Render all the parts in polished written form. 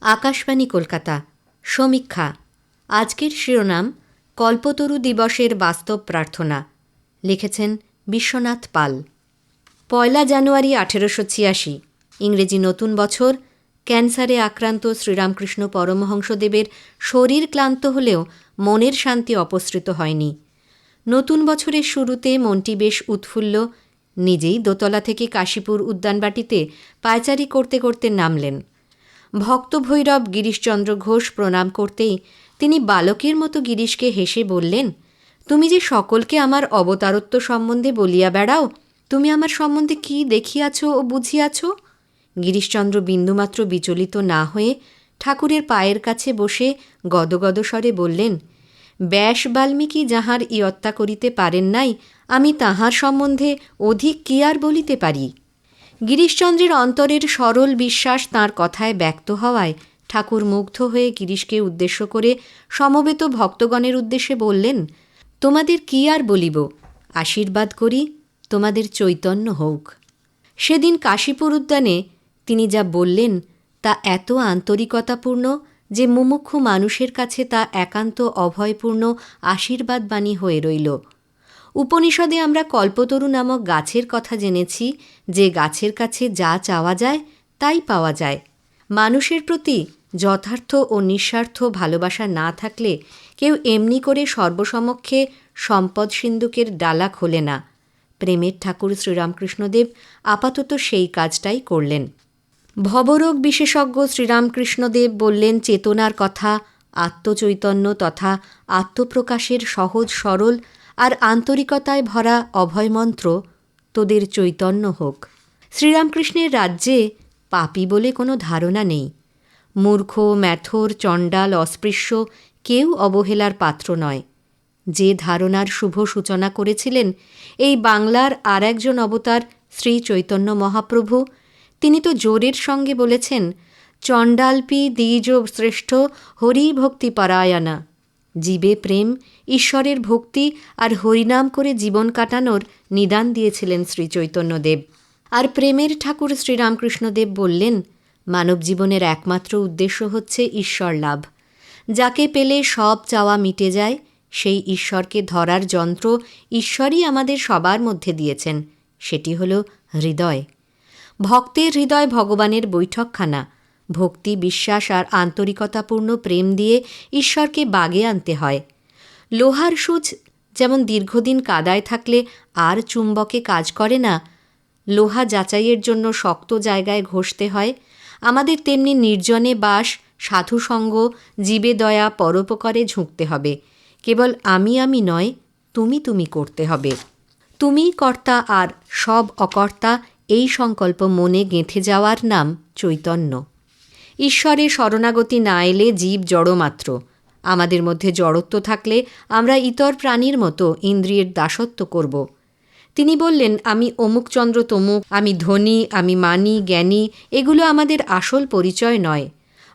আকাশবাণী কলকাতা। সমীক্ষা। আজকের শিরোনাম কল্পতরু দিবসের বাস্তব প্রার্থনা। লিখেছেন বিশ্বনাথ পাল। ১ জানুয়ারি ১৮৮৬, ইংরেজি নতুন বছর। ক্যান্সারে আক্রান্ত শ্রীরামকৃষ্ণ পরমহংসদেবের শরীর ক্লান্ত হলেও মনের শান্তি অপসৃত হয়নি। নতুন বছরের শুরুতে মনটি বেশ উৎফুল্ল। নিজেই দোতলা থেকে কাশীপুর উদ্যানবাটিতে পায়চারি করতে করতে নামলেন। ভক্তভৈরব গিরিশচন্দ্র ঘোষ প্রণাম করতেই তিনি বালকের মতো গিরিশকে হেসে বললেন, তুমি যে সকলকে আমার অবতারত্ব সম্বন্ধে বলিয়া বেড়াও, তুমি আমার সম্বন্ধে কি দেখিয়াছ ও বুঝিয়াছ? গিরিশচন্দ্র বিন্দুমাত্র বিচলিত না হয়ে ঠাকুরের পায়ের কাছে বসে গদগদ স্বরে বললেন, ব্যাস বাল্মীকি যাহার ইয়ত্তা করিতে পারেন নাই, আমি তাহার সম্বন্ধে অধিক কি আর বলিতে পারি? গিরিশচন্দ্রের অন্তরের সরল বিশ্বাস তাঁর কথায় ব্যক্ত হওয়ায় ঠাকুর মুগ্ধ হয়ে গিরিশকে উদ্দেশ্য করে সমবেত ভক্তগণের উদ্দেশ্যে বললেন, তোমাদের কি আর বলিব, আশীর্বাদ করি তোমাদের চৈতন্য হোক। সেদিন কাশীপুর উদ্যানে তিনি যা বললেন তা এত আন্তরিকতাপূর্ণ যে মুমুক্ষু মানুষের কাছে তা একান্ত অভয়পূর্ণ আশীর্বাদ বাণী হয়ে রইল। উপনিষদে আমরা কল্পতরু নামক গাছের কথা জেনেছি, যে গাছের কাছে যা চাওয়া যায় তাই পাওয়া যায়। মানুষের প্রতি যথার্থ ও নিঃস্বার্থ ভালোবাসা না থাকলে কেউ এমনি করে সর্বসমক্ষে সম্পদ সিন্ধুকের ডালা খোলে না। প্রেমের ঠাকুর শ্রীরামকৃষ্ণদেব আপাতত সেই কাজটাই করলেন। ভবরোগ বিশেষজ্ঞ শ্রীরামকৃষ্ণদেব বললেন চেতনার কথা, আত্মচৈতন্য তথা আত্মপ্রকাশের সহজ সরল আর আন্তরিকতায় ভরা অভয়মন্ত্র, তোদের চৈতন্য হোক। শ্রীরামকৃষ্ণের রাজ্যে পাপী বলে কোনো ধারণা নেই। মূর্খ, ম্যাথর, চণ্ডাল, অস্পৃশ্য কেউ অবহেলার পাত্র নয়। যে ধারণার শুভ সূচনা করেছিলেন এই বাংলার আর একজন অবতার শ্রী চৈতন্য মহাপ্রভু, তিনি তো জোরের সঙ্গে বলেছেন, চণ্ডালপি দ্বিজ শ্রেষ্ঠ হরি ভক্তি পরায়ণা। জীবে প্রেম, ঈশ্বরের ভক্তি আর হরিনাম করে জীবন কাটানোর নিদান দিয়েছিলেন শ্রী চৈতন্যদেব। আর প্রেমের ঠাকুর শ্রীরামকৃষ্ণদেব বললেন, মানব জীবনের একমাত্র উদ্দেশ্য হচ্ছে ঈশ্বর লাভ। যাকে পেলে সব চাওয়া মিটে যায়, সেই ঈশ্বরকে ধরার যন্ত্র ঈশ্বরই আমাদের সবার মধ্যে দিয়েছেন, সেটি হল হৃদয়। ভক্তের হৃদয় ভগবানের বৈঠকখানা। ভক্তি, বিশ্বাস আর আন্তরিকতাপূর্ণ প্রেম দিয়ে ঈশ্বরকে বাগে আনতে হয়। লোহার সূচ যেমন দীর্ঘদিন কাদায় থাকলে আর চুম্বকে কাজ করে না, লোহা যাচাইয়ের জন্য শক্ত জায়গায় ঘষতে হয়, আমাদের তেমনি নির্জনে বাস, সাধুসঙ্গ, জীবে দয়া, পরোপকারে ঝুঁকতে হবে। কেবল আমি আমি নয়, তুমি তুমি করতে হবে। তুমিই কর্তা আর সব অকর্তা, এই সংকল্প মনে গেঁথে যাওয়ার নাম চৈতন্য। ঈশ্বরে শরণাগতি না এলে জীব জড়মাত্র। আমাদের মধ্যে জড়ত্ব থাকলে আমরা ইতর প্রাণীর মতো ইন্দ্রিয়ের দাসত্ব করব। তিনি বললেন, আমি অমুকচন্দ্র তমুক, আমি ধনী, আমি মানি, জ্ঞানী, এগুলো আমাদের আসল পরিচয় নয়।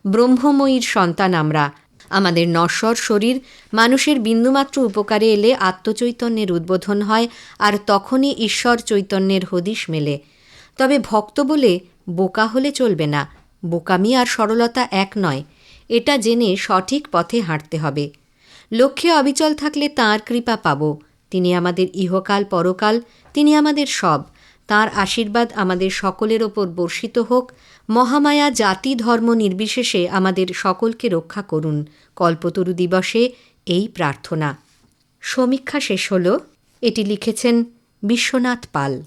ব্রহ্মময়ীর সন্তান আমরা। আমাদের নশ্বর শরীর মানুষের বিন্দুমাত্র উপকারে এলে আত্মচৈতন্যের উদ্বোধন হয়, আর তখনই ঈশ্বর চৈতন্যের হদিশ মেলে। তবে ভক্ত বলে বোকা হলে চলবে না। বোকামি আর সরলতা এক নয়, এটা জেনে সঠিক পথে হাঁটতে হবে। লক্ষ্যে অবিচল থাকলে তাঁর কৃপা পাব। তিনি আমাদের ইহকাল পরকাল, তিনি আমাদের সব। তাঁর আশীর্বাদ আমাদের সকলের ওপর বর্ষিত হোক। মহামায়া জাতি ধর্ম নির্বিশেষে আমাদের সকলকে রক্ষা করুন। কল্পতরু দিবসে এই প্রার্থনা। সমীক্ষা শেষ হল। এটি লিখেছেন বিশ্বনাথ পাল।